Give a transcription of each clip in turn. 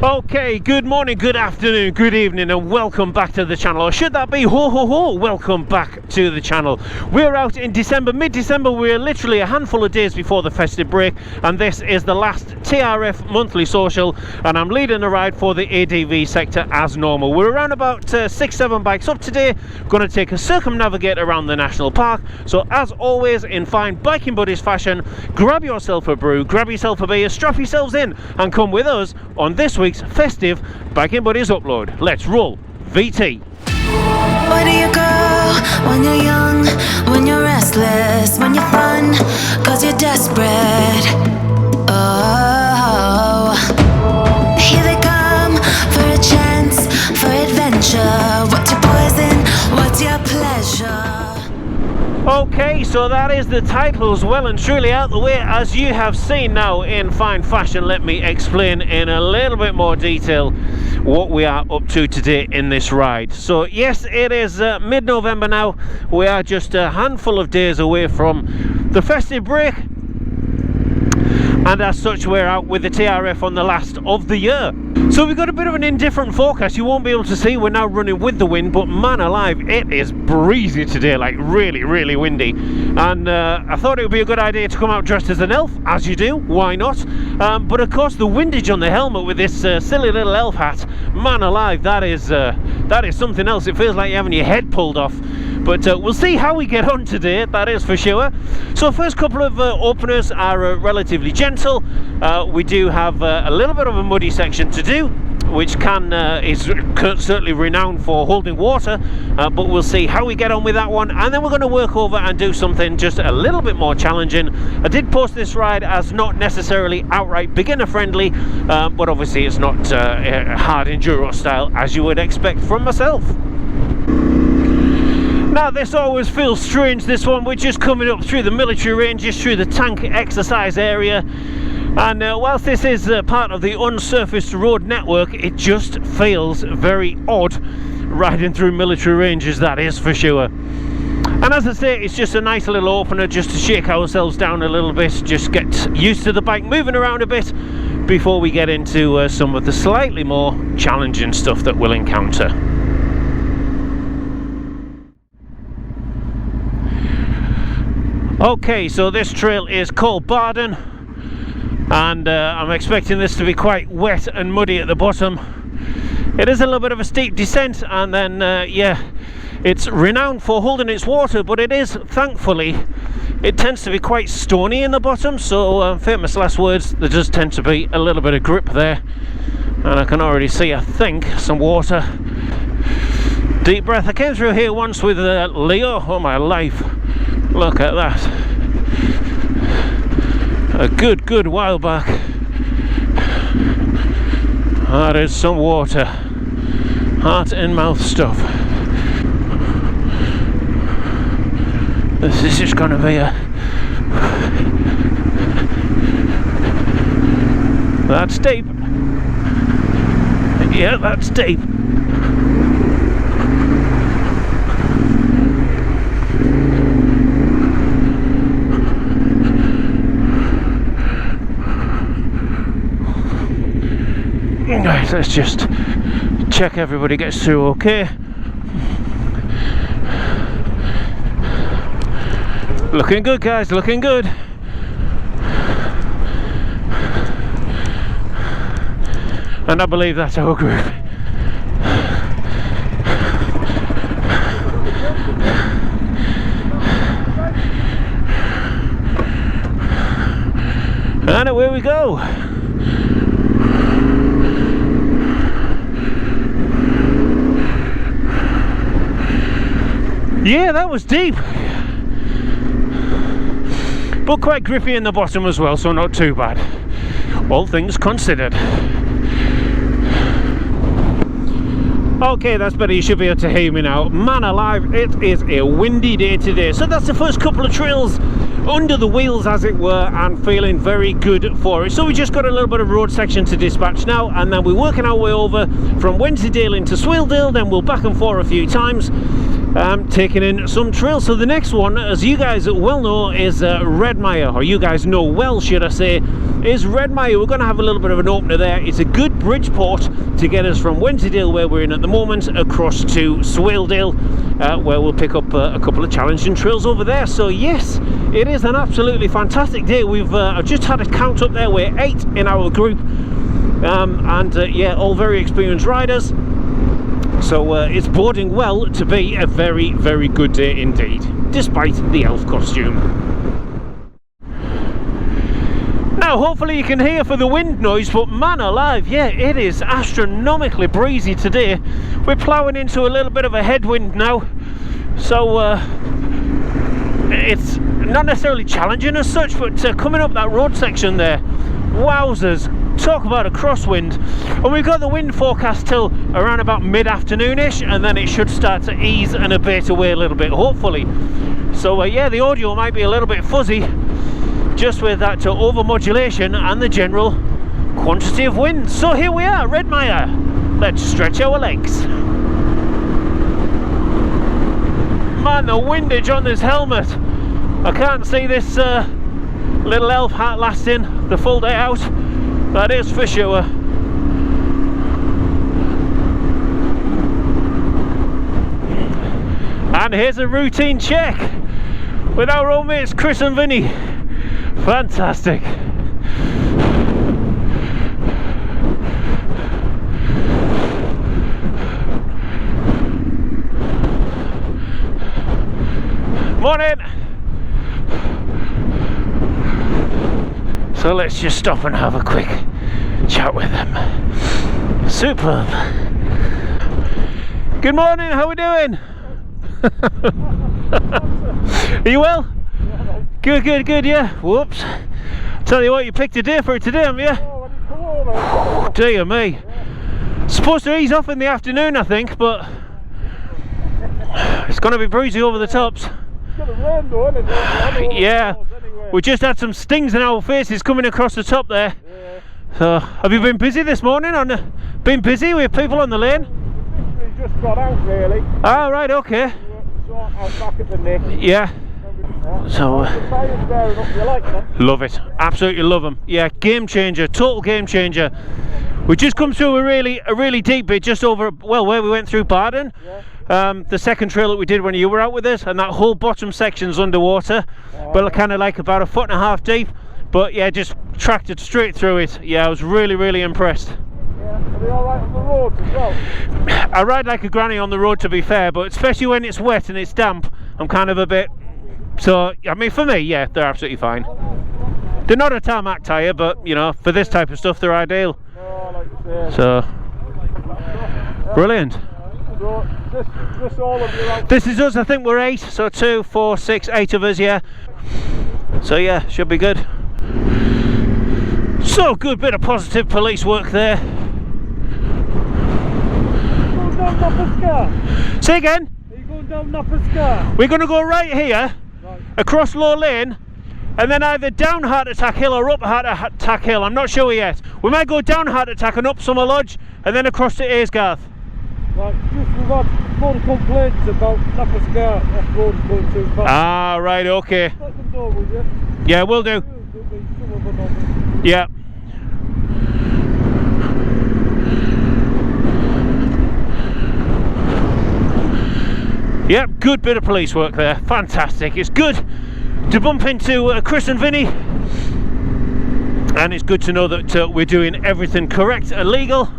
Okay, good morning, good afternoon, good evening, and welcome back to the channel. Or should that be ho ho ho, welcome back to the channel. We're out in December, mid-December. We're literally a handful of days before the festive break, and this is the last TRF monthly social, and I'm leading the ride for the ADV sector as normal. We're around about 6-7 bikes up today, going to take a circumnavigate around the national park. So as always, in fine biking buddies fashion, grab yourself a brew, grab yourself a beer, strap yourselves in, and come with us on this week's festive Biking Buddies upload. Let's roll VT. Where do you go when you're young, when you're restless, when you're fun, cause you're desperate? Oh, here they come for a chance, for adventure. What's your poison, what's your pleasure? Okay, so that is the titles well and truly out the way, as you have seen. Now in fine fashion, let me explain in a little bit more detail what we are up to today in this ride. So yes, it is mid-November now. We are just a handful of days away from the festive break, and as such we're out with the TRF on the last of the year. So we've got a bit of an indifferent forecast. You won't be able to see, we're now running with the wind, but man alive, it is breezy today, like really windy. And I thought it would be a good idea to come out dressed as an elf, as you do, why not? But of course the windage on the helmet with this silly little elf hat, man alive, that is something else. It feels like you're having your head pulled off. But we'll see how we get on today, that is for sure. So first couple of openers are relatively gentle. We do have a little bit of a muddy section to do, which is certainly renowned for holding water, but we'll see how we get on with that one. And then we're going to work over and do something just a little bit more challenging. I did post this ride as not necessarily outright beginner friendly, but obviously it's not hard enduro style as you would expect from myself. Now this always feels strange, this one. We're just coming up through the military ranges, through the tank exercise area, and whilst this is part of the unsurfaced road network, it just feels very odd riding through military ranges, that is for sure. And as I say, it's just a nice little opener just to shake ourselves down a little bit, just get used to the bike moving around a bit before we get into some of the slightly more challenging stuff that we'll encounter. Okay, so this trail is called Barden, and I'm expecting this to be quite wet and muddy at the bottom. It is a little bit of a steep descent, and then yeah, it's renowned for holding its water, but it is, thankfully, it tends to be quite stony in the bottom, so famous last words, there does tend to be a little bit of grip there, and I can already see, I think, some water. Deep breath. I came through here once with Leo, oh my life. Look at that. A good while back. That is some water. Heart and mouth stuff. This is just going to be a... That's deep. Yeah, that's deep. Right, let's just check everybody gets through okay. Looking good, guys, looking good. And I believe that's our group. And away we go. Yeah, that was deep, but quite grippy in the bottom as well, so not too bad, all things considered. Okay, that's better. You should be able to hear me now. Man alive, it is a windy day today. So that's the first couple of trails under the wheels, as it were, and feeling very good for it. So we just got a little bit of road section to dispatch now, and then we're working our way over from Wensleydale into Swaledale, then we'll back and forth a few times. taking in some trails. So the next one, as you guys well know, is Redmire, or you guys know well, should I say, is Redmire. We're going to have a little bit of an opener there. It's a good Bridgeport to get us from Wensleydale, where we're in at the moment, across to Swaledale, where we'll pick up a couple of challenging trails over there. So yes, it is an absolutely fantastic day. We've just had a count up there. We're 8 in our group, and yeah, all very experienced riders. So it's boding well to be a very, very good day indeed, despite the elf costume. Now, hopefully you can hear for the wind noise, but man alive, yeah, it is astronomically breezy today. We're ploughing into a little bit of a headwind now, so it's not necessarily challenging as such, but coming up that road section there, wowzers, talk about a crosswind. And we've got the wind forecast till around about mid-afternoon-ish, and then it should start to ease and abate away a little bit, hopefully. So yeah, the audio might be a little bit fuzzy, just with that overmodulation and the general quantity of wind. So here we are, Redmire. Let's stretch our legs. Man, the windage on this helmet. I can't see this little elf hat lasting the full day out. That is for sure. And here's a routine check with our old mates Chris and Vinny. Fantastic. Morning. So let's just stop and have a quick chat with them. Superb. Good morning, how are we doing? Are you well? Good, yeah. Whoops. Tell you what, you picked a day for it today, haven't you? Oh, dear me. Supposed to ease off in the afternoon, I think, but it's going to be breezy over the tops. It's going to rain though, isn't it? Yeah. We just had some stings in our faces coming across the top there. Yeah. So, have you been busy this morning? Been busy with people on the lane? We just got out, really. Ah, right, okay. So I was back at the neck. Yeah. So the tyres bearing up, you like them? love it, absolutely love them. Yeah, game changer, total game changer. We just come through a really deep bit just over, well, where we went through Barden. Yeah. The second trail that we did when you were out with us, and that whole bottom section's underwater, but kind of like about 1.5 foot deep. But yeah, just tracted straight through it. Yeah, I was really impressed. Yeah, are they alright on the road as well? I ride like a granny on the road, to be fair, but especially when it's wet and it's damp, I'm kind of a bit. So, I mean, for me, yeah, they're absolutely fine. They're not a tarmac tyre, but, you know, for this type of stuff, they're ideal. No, like you say. So, brilliant. So, this all of you out? This is us, I think we're 8, so 2, 4, 6, 8 of us, yeah. So, yeah, should be good. So, good bit of positive police work there. Are you going down Nopper Scar? Say again? Are you going down Nopper Scar? We're going to go right here. Right. Across Low Lane, and then either down Heart Attack Hill or up Heart Attack Hill. I'm not sure yet. We might go down Heart Attack and up Summer Lodge, and then across to Aysgarth. Right, just we've had phone complaints about Nopper Scar off-road going too fast. Ah, right, okay. Let them know, will you? Yeah, will do. There'll be some of them on it. Yeah. Yep, good bit of police work there. Fantastic. It's good to bump into Chris and Vinny, and it's good to know that we're doing everything correct and legal,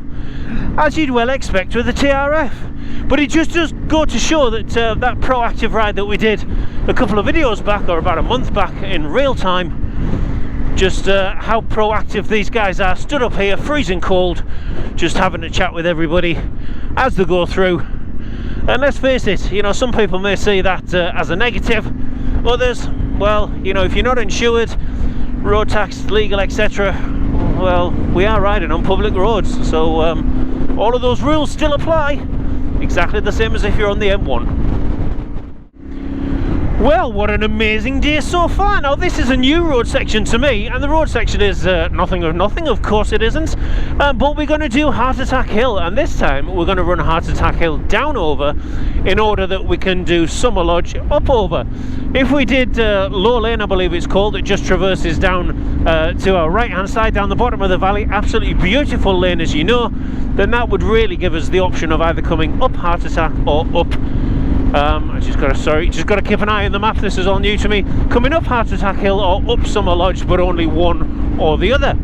as you'd well expect with the TRF. But it just does go to show that that proactive ride that we did a couple of videos back, or about a month back in real time, just how proactive these guys are. Stood up here, freezing cold, just having a chat with everybody as they go through. And let's face it, you know, some people may see that as a negative. Others, well, you know, if you're not insured, road tax, legal, etc., well, we are riding on public roads, so all of those rules still apply, exactly the same as if you're on the M1. Well, what an amazing day so far. Now, this is a new road section to me, and the road section is nothing of nothing, of course it isn't, but we're going to do Heart Attack Hill, and this time we're going to run Heart Attack Hill down over in order that we can do Summer Lodge up over. If we did Low Lane, I believe it's called, it just traverses down to our right hand side down the bottom of the valley, absolutely beautiful lane as you know, then that would really give us the option of either coming up Heart Attack or up I just got to keep an eye on the map, this is all new to me, coming up Heart Attack Hill or up Summer Lodge, but only one or the other.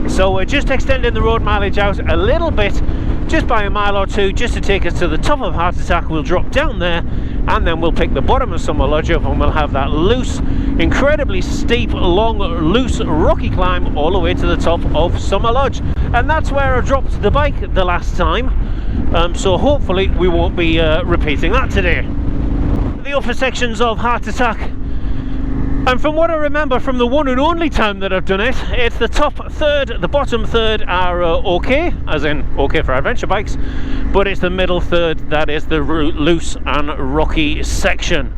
So we're just extending the road mileage out a little bit, just by a mile or two, just to take us to the top of Heart Attack. We'll drop down there and then we'll pick the bottom of Summer Lodge up, and we'll have that loose, incredibly steep, long, loose, rocky climb all the way to the top of Summer Lodge. And that's where I dropped the bike the last time, so hopefully we won't be repeating that today. The upper sections of Heart Attack, and from what I remember from the one and only time that I've done it, it's the top third, the bottom third are okay, as in okay for adventure bikes, but it's the middle third that is the loose and rocky section.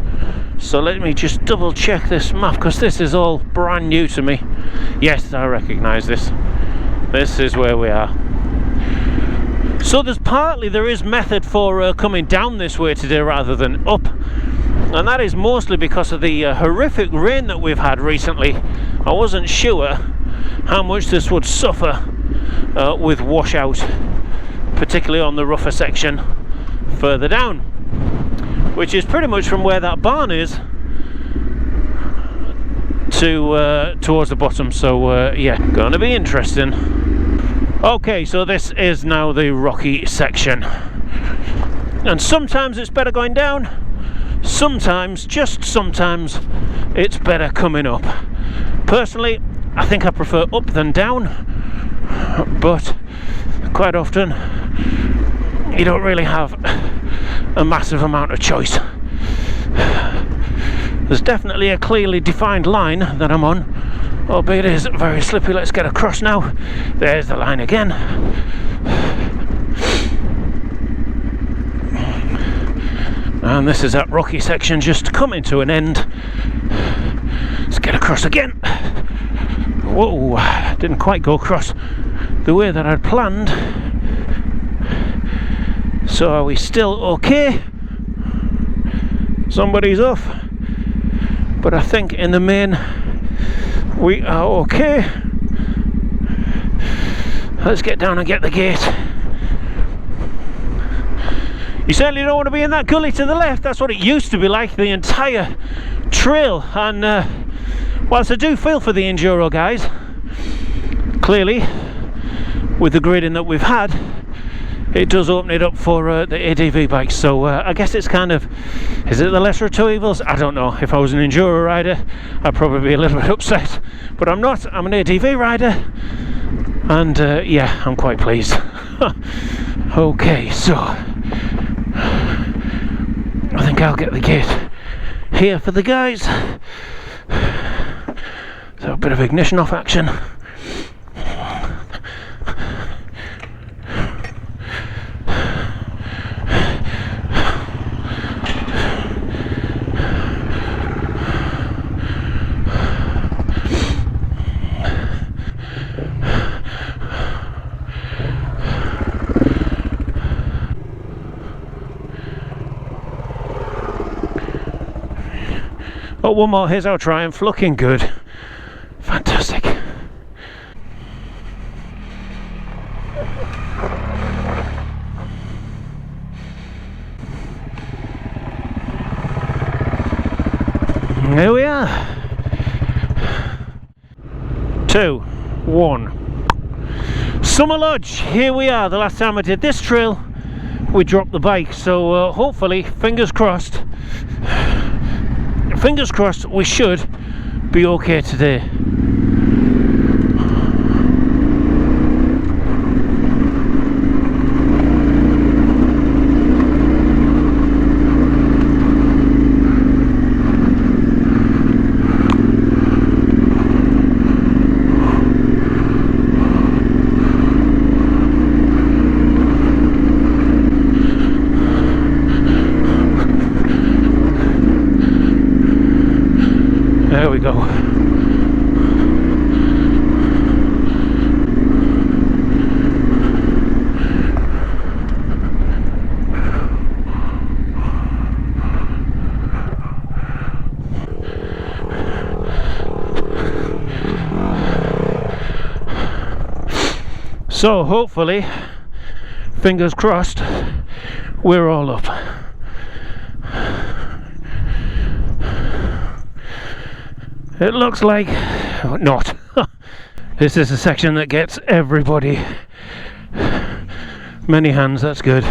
So let me just double check this map, because this is all brand new to me. Yes, I recognise this. This is where we are. So there is method for coming down this way today rather than up, and that is mostly because of the horrific rain that we've had recently. I wasn't sure how much this would suffer with washout, particularly on the rougher section further down, which is pretty much from where that barn is to towards the bottom. So yeah, going to be interesting. Okay, so this is now the rocky section, and sometimes it's better going down, sometimes, just sometimes, it's better coming up. Personally, I think I prefer up than down, but quite often you don't really have a massive amount of choice. There's definitely a clearly defined line that I'm on, albeit it is very slippy. Let's get across now. There's the line again. And this is that rocky section just coming to an end. Let's get across again. Whoa, didn't quite go across the way that I'd planned. So are we still okay? Somebody's off, but I think in the main we are okay. Let's get down and get the gate. You certainly don't want to be in that gully to the left. That's what it used to be like, the entire trail. And whilst I do feel for the Enduro guys, clearly with the grading that we've had, it does open it up for the ADV bikes. So I guess it's kind of, is it the lesser of two evils? I don't know. If I was an Enduro rider, I'd probably be a little bit upset, but I'm not. I'm an ADV rider, and yeah, I'm quite pleased. Okay, so I think I'll get the gate here for the guys. So a bit of ignition off action. Oh, one more, here's our Triumph, looking good. Fantastic. There we are. 2, 1. Summer Lodge, here we are. The last time I did this trail, we dropped the bike, so hopefully, fingers crossed, we should be okay today. So hopefully, fingers crossed, we're all up. It looks like not. This is a section that gets everybody. Many hands, that's good.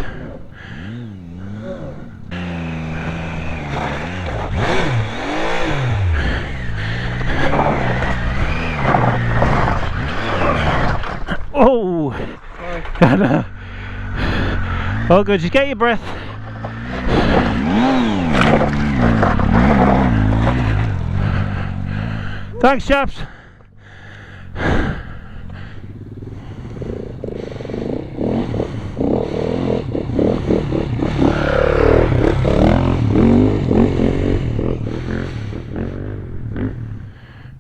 Oh! Oh good, just get your breath. Thanks, chaps.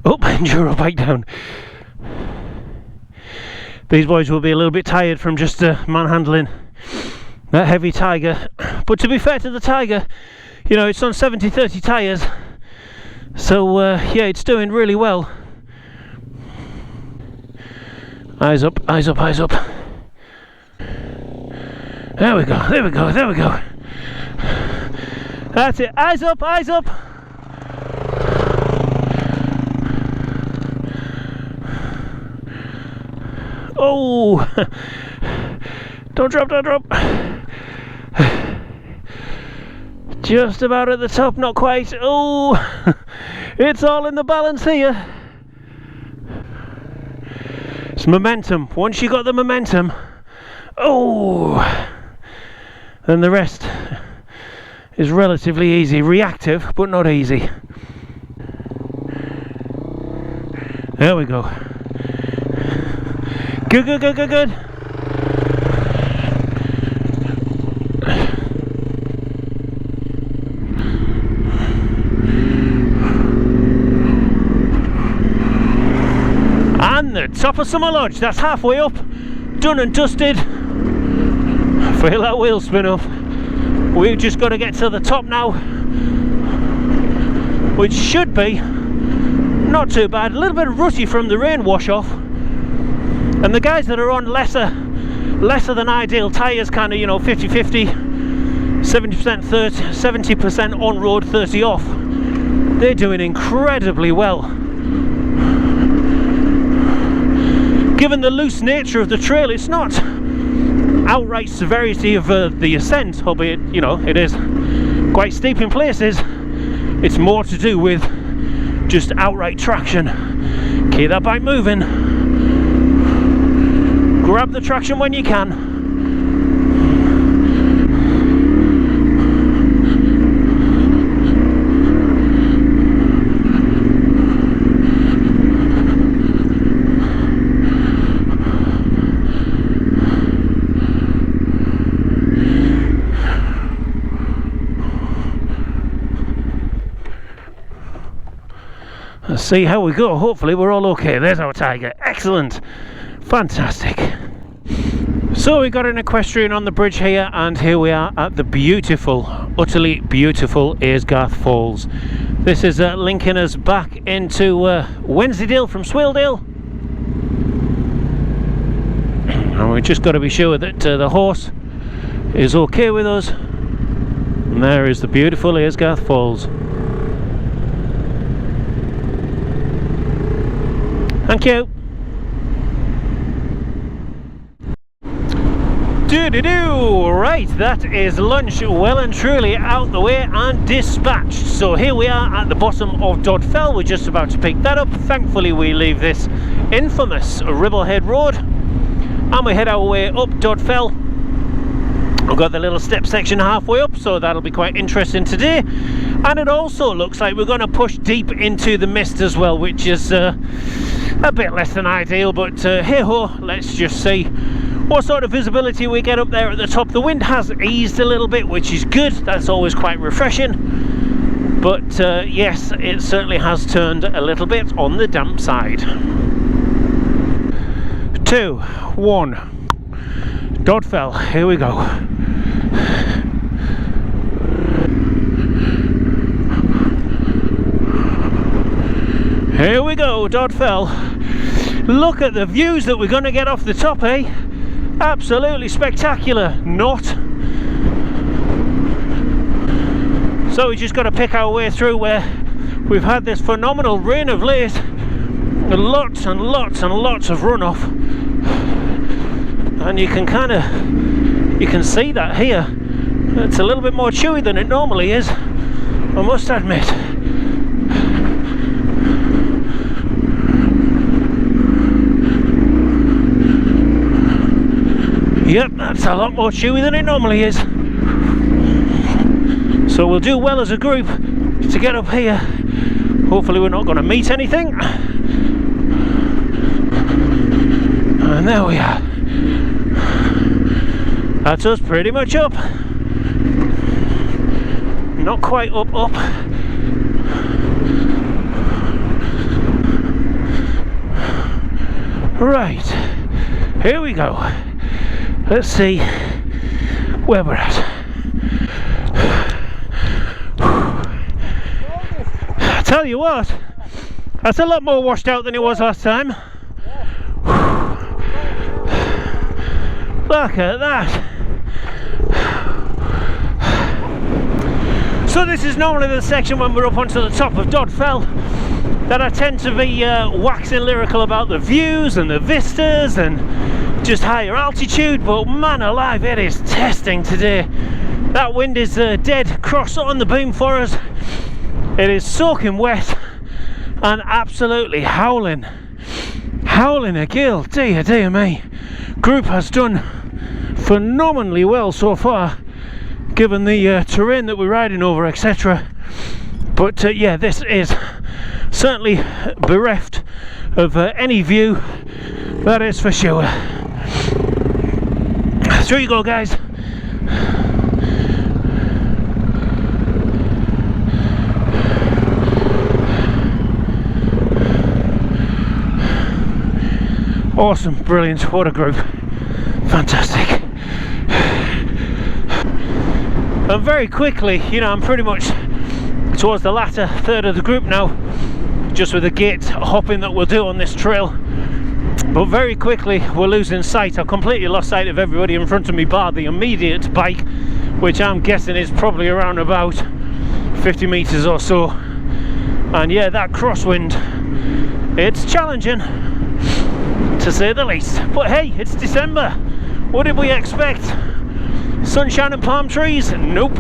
Oh, enduro bike down. These boys will be a little bit tired from just manhandling that heavy Tiger. But to be fair to the Tiger, you know, it's on 70/30 tyres. So yeah, it's doing really well. Eyes up, eyes up, eyes up. There we go, there we go, there we go. That's it, eyes up, eyes up. Oh, don't drop, don't drop. Just about at the top, not quite. Oh, it's all in the balance here. It's momentum. Once you got the momentum, oh, then the rest is relatively easy. Reactive, but not easy. There we go. Good, good, good, good, good. And the top of Summer Lodge, that's halfway up, done and dusted. Feel that wheel spin up. We've just got to get to the top now, which should be not too bad. A little bit rutty from the rain wash off. And the guys that are on lesser than ideal tyres, kind of, you know, 50-50, 70% 70% on road, 30 off, they're doing incredibly well. Given the loose nature of the trail, it's not outright severity of the ascent, albeit, you know, it is quite steep in places. It's more to do with just outright traction. Keep that bike moving. Grab the traction when you can. Let's see how we go. Hopefully we're all okay. There's our Tiger. Excellent. Fantastic. So we got an equestrian on the bridge here, and here we are at the beautiful, utterly beautiful Aysgarth Falls. This is linking us back into Wensleydale from Swaledale. And we've just got to be sure that the horse is okay with us. And there is the beautiful Aysgarth Falls. Thank you. Do-do-do! Right, that is lunch well and truly out the way and dispatched. So here we are at the bottom of Dod Fell. We're just about to pick that up. Thankfully we leave this infamous Ribblehead Road and we head our way up Dod Fell. We've got the little step section halfway up, so that'll be quite interesting today. And it also looks like we're going to push deep into the mist as well, which is a bit less than ideal, but hey ho, let's just see what sort of visibility we get up there at the top. The wind has eased a little bit, which is good. That's always quite refreshing. But yes, it certainly has turned a little bit on the damp side. 2, 1. Dod Fell, here we go. Here we go, Dod Fell. Look at the views that we're going to get off the top, eh? Absolutely spectacular. Not. So we just got to pick our way through where we've had this phenomenal rain of late. Lots and lots and lots of runoff. And you can see that here. It's a little bit more chewy than it normally is, I must admit. Yep, that's a lot more chewy than it normally is. So we'll do well as a group to get up here. Hopefully we're not going to meet anything. And there we are. That's us pretty much up. Not quite up. Right, here we go. Let's see where we're at. I tell you what, that's a lot more washed out than it was last time. Look at that. So this is normally the section when we're up onto the top of Dod Fell that I tend to be waxing lyrical about the views and the vistas and just higher altitude, but man alive, it is testing today. That wind is dead cross on the boom for us. It is soaking wet and absolutely howling a gale. Dear me. Group has done phenomenally well so far, given the terrain that we're riding over, etc. But yeah, this is certainly bereft of any view, that is for sure. Through you go, guys. Awesome, brilliant, what a group. Fantastic. And very quickly, you know, I'm pretty much towards the latter third of the group now, just with the gate hopping that we'll do on this trail. But very quickly we're losing sight. I've completely lost sight of everybody in front of me bar the immediate bike, which I'm guessing is probably around about 50 meters or so. And yeah, that crosswind, it's challenging to say the least. But hey, it's December. What did we expect? Sunshine and palm trees? Nope.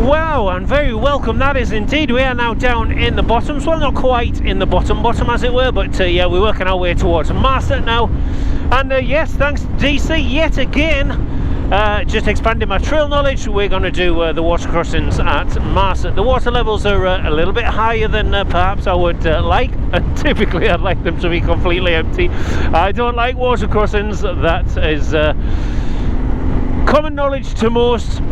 Wow, and very welcome that is indeed. We are now down in the bottoms. Well, not quite in the bottom as it were, but yeah, we're working our way towards Maret now. And yes, thanks DC yet again. Just expanding my trail knowledge, we're going to do the water crossings at Maret. The water levels are a little bit higher than perhaps I would like, and typically I'd like them to be completely empty. I don't like water crossings, that is common knowledge to most.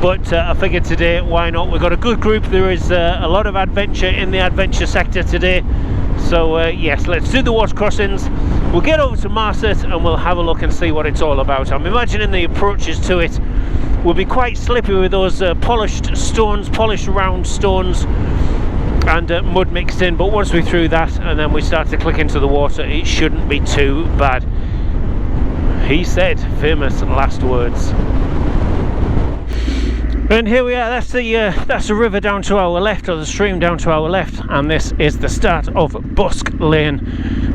But I figured today, why not? We've got a good group. There is a lot of adventure in the adventure sector today. So yes, let's do the water crossings. We'll get over to Maret and we'll have a look and see what it's all about. I'm imagining the approaches to it will be quite slippy with those polished stones, polished round stones and mud mixed in. But once we're through that and then we start to click into the water, it shouldn't be too bad. He said, famous last words. And here we are, that's the river down to our left, or the stream down to our left, and this is the start of Busk Lane.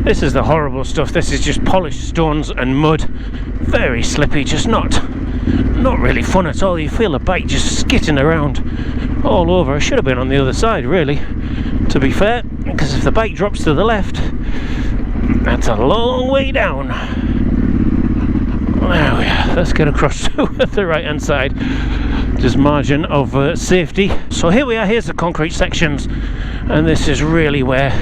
This is the horrible stuff. This is just polished stones and mud, very slippy, just not really fun at all. You feel the bike just skidding around all over. I should have been on the other side really, to be fair, because if the bike drops to the left, that's a long way down. There we are, let's get across to the right hand side, just margin of safety. So here we are, here's the concrete sections, and this is really where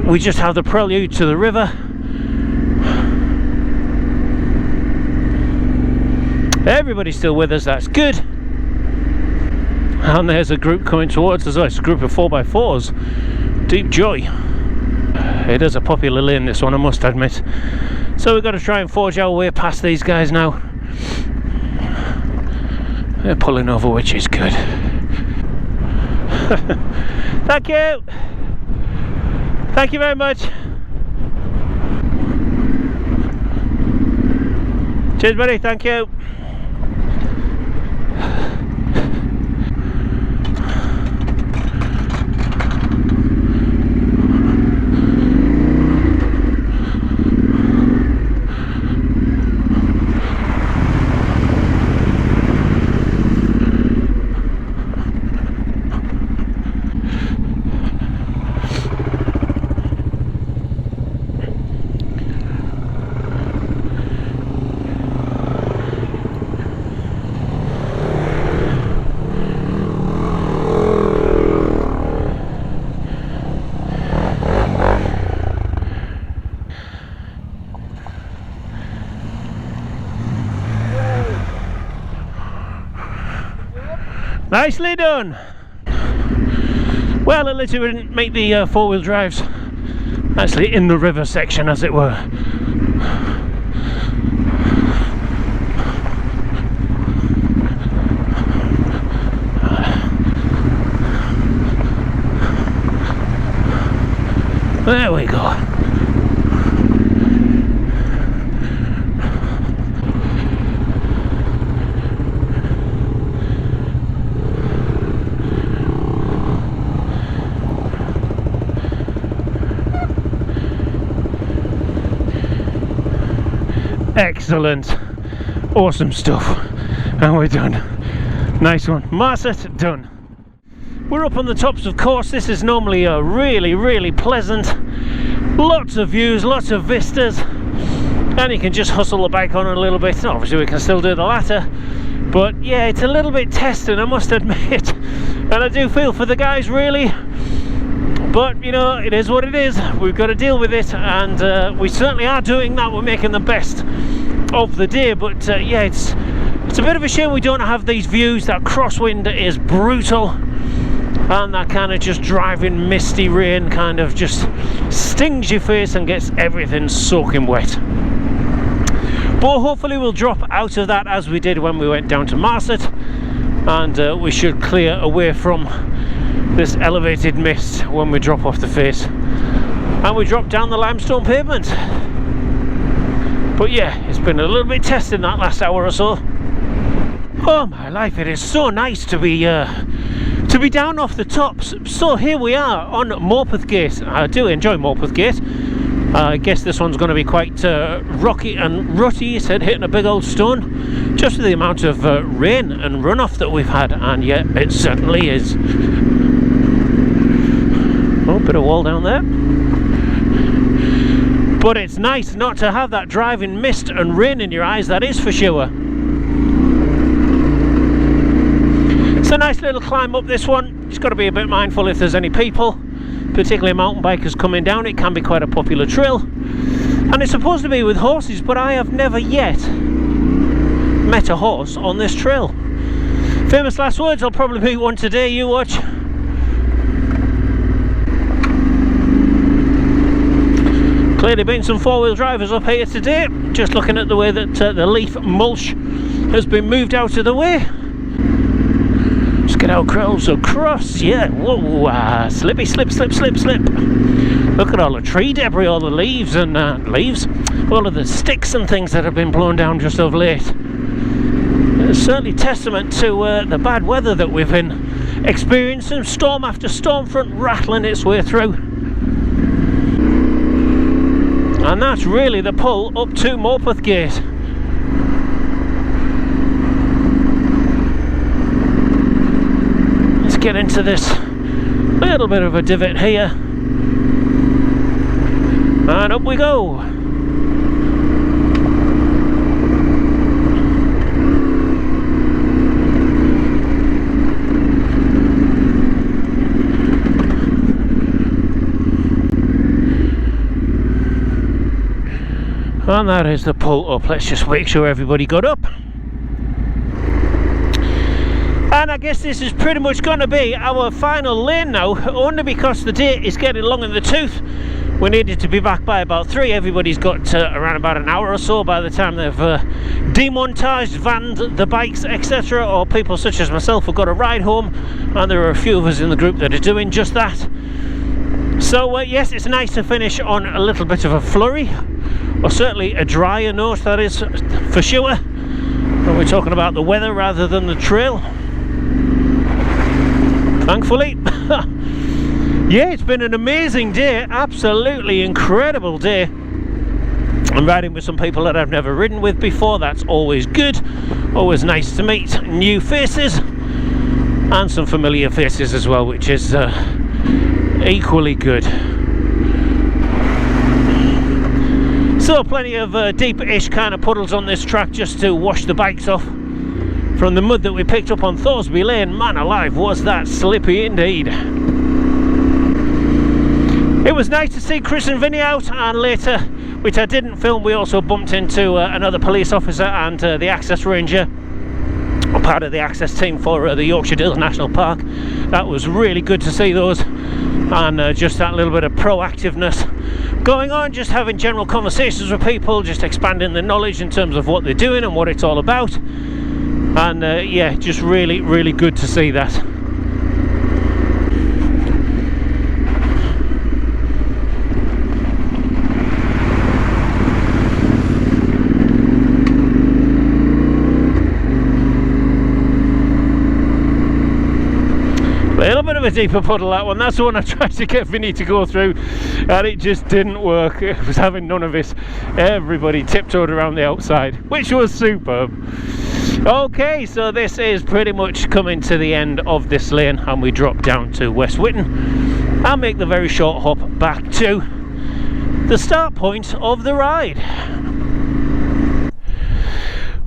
we just have the prelude to the river. Everybody's still with us, that's good. And there's a group coming towards us. It's a group of 4x4s. Deep joy. It is a popular lane, this one, I must admit. So we've got to try and forge our way past these guys now. They're pulling over, which is good. Thank you. Thank you very much. Cheers, buddy. Thank you. Nicely done. Well, at least we didn't make the four-wheel drives actually in the river section, as it were. There we go. Excellent, awesome stuff, and we're done. Nice one, Maret done. We're up on the tops, of course. This is normally a really pleasant, lots of views, lots of vistas, and you can just hustle the bike on a little bit. Obviously we can still do the latter, but yeah, it's a little bit testing, I must admit, and I do feel for the guys, really. But you know, it is what it is. We've got to deal with it, and we certainly are doing that. We're making the best of the day. But yeah, it's a bit of a shame we don't have these views. That crosswind is brutal, and that kind of just driving misty rain kind of just stings your face and gets everything soaking wet. But hopefully we'll drop out of that as we did when we went down to Maret, and we should clear away from this elevated mist when we drop off the face and we drop down the limestone pavement. But yeah, it's been a little bit testing that last hour or so. Oh my life, it is so nice to be down off the tops. So here we are on Morpeth Gate. I do enjoy Morpeth Gate. I guess this one's going to be quite rocky and rutty, he said, hitting a big old stone, just with the amount of rain and runoff that we've had, and yet it certainly is. Oh, bit of wall down there. But it's nice not to have that driving mist and rain in your eyes, that is for sure. It's a nice little climb up, this one. Just got to be a bit mindful if there's any people, particularly mountain bikers coming down. It can be quite a popular trail, and it's supposed to be with horses, but I have never yet met a horse on this trail. Famous last words, I'll probably meet one today, you watch. Clearly been some four-wheel drivers up here today, just looking at the way that the leaf mulch has been moved out of the way. Let's get our crows across, yeah, whoa, slippy, slip, slip, slip, slip. Look at all the tree debris, all the leaves and all of the sticks and things that have been blown down just of late. It's certainly testament to the bad weather that we've been experiencing, storm after storm front rattling its way through. And that's really the pull up to Morpeth Gate. Let's get into this little bit of a divot here. And up we go. And that is the pull up. Let's just make sure everybody got up. And I guess this is pretty much going to be our final lane now, only because the day is getting long in the tooth. We needed to be back by about 3. Everybody's got around about an hour or so by the time they've demontaged, vanned the bikes, etc. Or people such as myself have got a ride home, and there are a few of us in the group that are doing just that. So yes, it's nice to finish on a little bit of a flurry, or certainly a drier note, that is for sure, when we're talking about the weather rather than the trail, thankfully. Yeah, it's been an amazing day, absolutely incredible day. I'm riding with some people that I've never ridden with before. That's always good, always nice to meet new faces and some familiar faces as well, which is equally good. So plenty of deep-ish kind of puddles on this track just to wash the bikes off from the mud that we picked up on Thorsby Lane. Man alive, was that slippy indeed. It was nice to see Chris and Vinny out, and later, which I didn't film, we also bumped into another police officer and the access ranger, part of the access team for the Yorkshire Dales National Park. That was really good to see those, and just that little bit of proactiveness going on, just having general conversations with people, just expanding the knowledge in terms of what they're doing and what it's all about. And yeah, just really, really good to see that. A little bit of a deeper puddle, that one. That's the one I tried to get Vinny to go through, and it just didn't work. It was having none of it. Everybody tiptoed around the outside, which was superb. Okay, so this is pretty much coming to the end of this lane, and we drop down to West Whitton and make the very short hop back to the start point of the ride.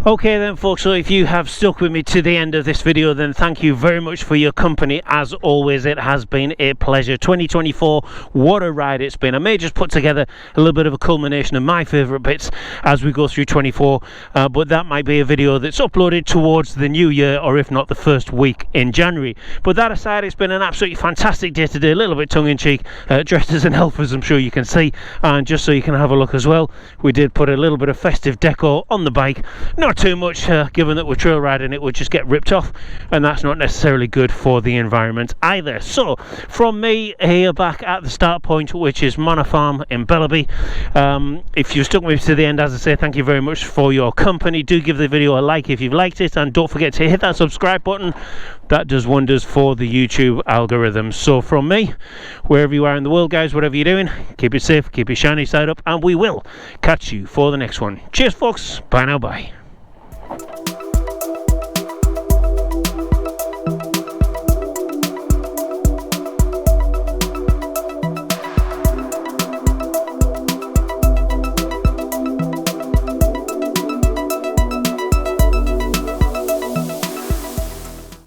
Okay then folks, so if you have stuck with me to the end of this video, then thank you very much for your company. As always, it has been a pleasure. 2024, what a ride it's been. I may just put together a little bit of a culmination of my favourite bits as we go through 24, but that might be a video that's uploaded towards the new year, or if not the first week in January. But that aside, it's been an absolutely fantastic day today, a little bit tongue-in-cheek, dressed as an elf, as I'm sure you can see, and just so you can have a look as well, we did put a little bit of festive decor on the bike. Not too much, given that we're trail riding, it would just get ripped off, and that's not necessarily good for the environment either. So from me here back at the start point, which is Manor Farm in Bellaby, if you've stuck with me to the end, as I say, thank you very much for your company. Do give the video a like if you've liked it, and don't forget to hit that subscribe button. That does wonders for the YouTube algorithm. So from me, wherever you are in the world, guys, whatever you're doing, keep it safe, keep your shiny side up, and we will catch you for the next one. Cheers folks, bye now, bye.